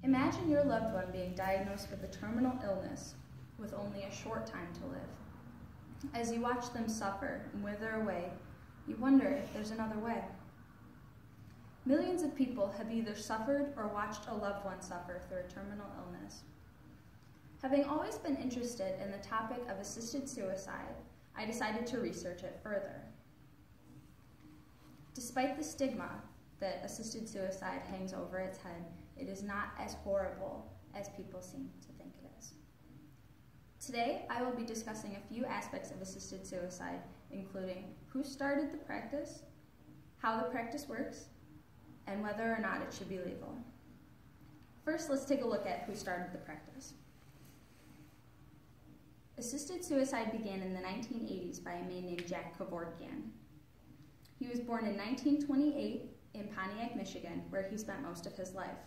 Imagine your loved one being diagnosed with a terminal illness with only a short time to live. As you watch them suffer and wither away, you wonder if there's another way. Millions of people have either suffered or watched a loved one suffer through a terminal illness. Having always been interested in the topic of assisted suicide, I decided to research it further. Despite the stigma that assisted suicide hangs over its head, it is not as horrible as people seem to think it is. Today, I will be discussing a few aspects of assisted suicide, including who started the practice, how the practice works, and whether or not it should be legal. First, let's take a look at who started the practice. Assisted suicide began in the 1980s by a man named Jack Kevorkian. He was born in 1928 in Pontiac, Michigan, where he spent most of his life.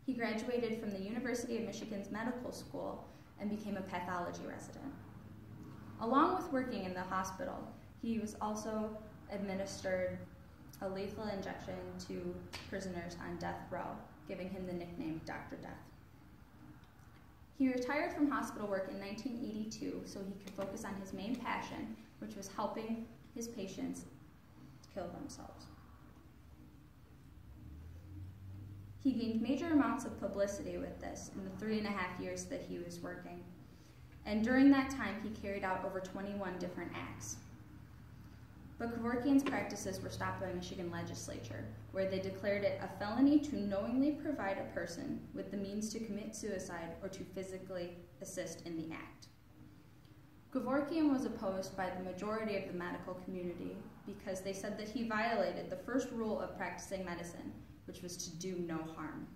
He graduated from the University of Michigan's medical school and became a pathology resident. Along with working in the hospital, he was also administered a lethal injection to prisoners on death row, giving him the nickname Dr. Death. He retired from hospital work in 1982 so he could focus on his main passion, which was helping his patients kill themselves. He gained major amounts of publicity with this in the 3.5 years that he was working. And during that time, he carried out over 21 different acts. But Kevorkian's practices were stopped by the Michigan legislature, where they declared it a felony to knowingly provide a person with the means to commit suicide or to physically assist in the act. Kevorkian was opposed by the majority of the medical community because they said that he violated the first rule of practicing medicine, which was to do no harm.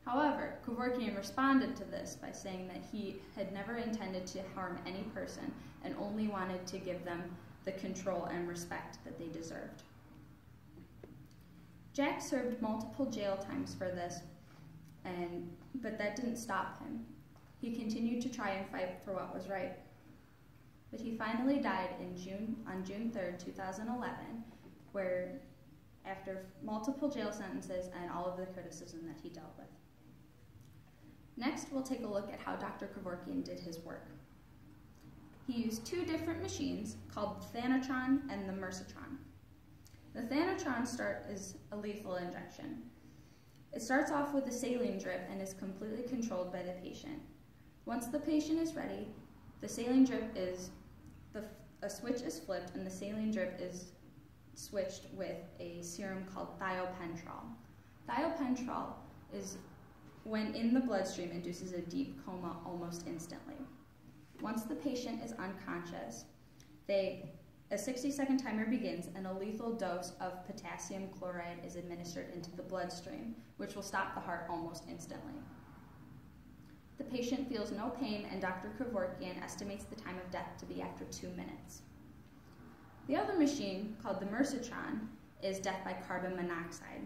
However, Kevorkian responded to this by saying that he had never intended to harm any person and only wanted to give them the control and respect that they deserved. Jack served multiple jail times for this, but that didn't stop him. He continued to try and fight for what was right. But he finally died on June 3rd, 2011, where after multiple jail sentences and all of the criticism that he dealt with. Next, we'll take a look at how Dr. Kevorkian did his work. He used two different machines called the Thanatron and the Mercitron. The Thanatron is a lethal injection. It starts off with a saline drip and is completely controlled by the patient. Once the patient is ready, the saline drip a switch is flipped and the saline drip is switched with a serum called thiopentrol. Thiopentrol is, when in the bloodstream, induces a deep coma almost instantly. Once the patient is unconscious, a 60-second timer begins and a lethal dose of potassium chloride is administered into the bloodstream, which will stop the heart almost instantly. The patient feels no pain, and Dr. Kevorkian estimates the time of death to be after 2 minutes. The other machine, called the Mercitron, is death by carbon monoxide.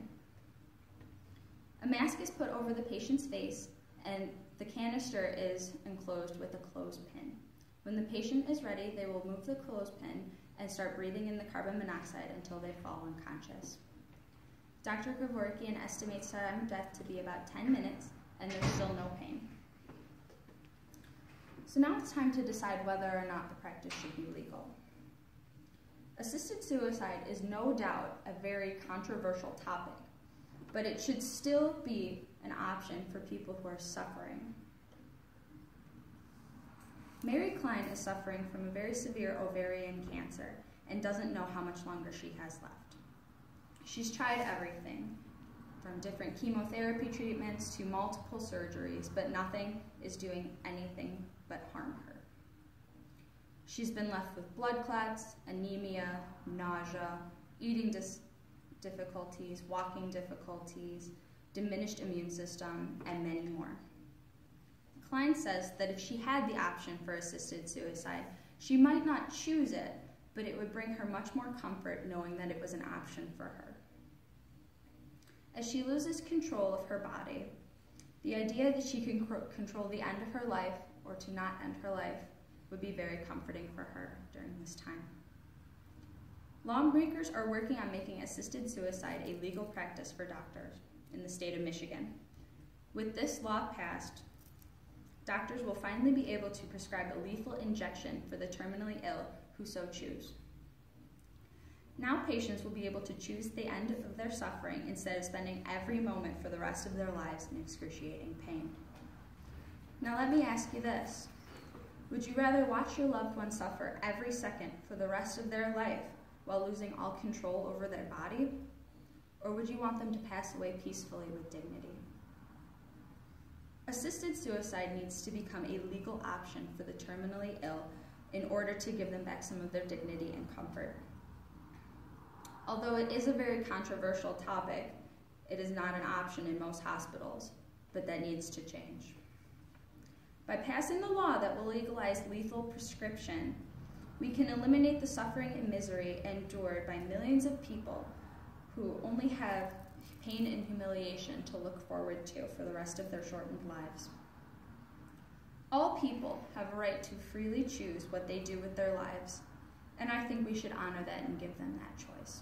A mask is put over the patient's face, and the canister is enclosed with a clothespin. When the patient is ready, they will move the clothespin and start breathing in the carbon monoxide until they fall unconscious. Dr. Kevorkian estimates the time of death to be about 10 minutes, and there's still no pain. So now it's time to decide whether or not the practice should be legal. Assisted suicide is no doubt a very controversial topic, but it should still be an option for people who are suffering. Mary Klein is suffering from a very severe ovarian cancer and doesn't know how much longer she has left. She's tried everything, from different chemotherapy treatments to multiple surgeries, but nothing is doing anything but harm her. She's been left with blood clots, anemia, nausea, eating difficulties, walking difficulties, diminished immune system, and many more. Klein says that if she had the option for assisted suicide, she might not choose it, but it would bring her much more comfort knowing that it was an option for her. As she loses control of her body, the idea that she can control the end of her life or to not end her life would be very comforting for her during this time. Lawmakers are working on making assisted suicide a legal practice for doctors, in the state of Michigan. With this law passed, doctors will finally be able to prescribe a lethal injection for the terminally ill who so choose. Now patients will be able to choose the end of their suffering instead of spending every moment for the rest of their lives in excruciating pain. Now let me ask you this. Would you rather watch your loved one suffer every second for the rest of their life while losing all control over their body? Or would you want them to pass away peacefully with dignity? Assisted suicide needs to become a legal option for the terminally ill in order to give them back some of their dignity and comfort. Although it is a very controversial topic, it is not an option in most hospitals, but that needs to change. By passing the law that will legalize lethal prescription, we can eliminate the suffering and misery endured by millions of people who only have pain and humiliation to look forward to for the rest of their shortened lives. All people have a right to freely choose what they do with their lives, and I think we should honor that and give them that choice.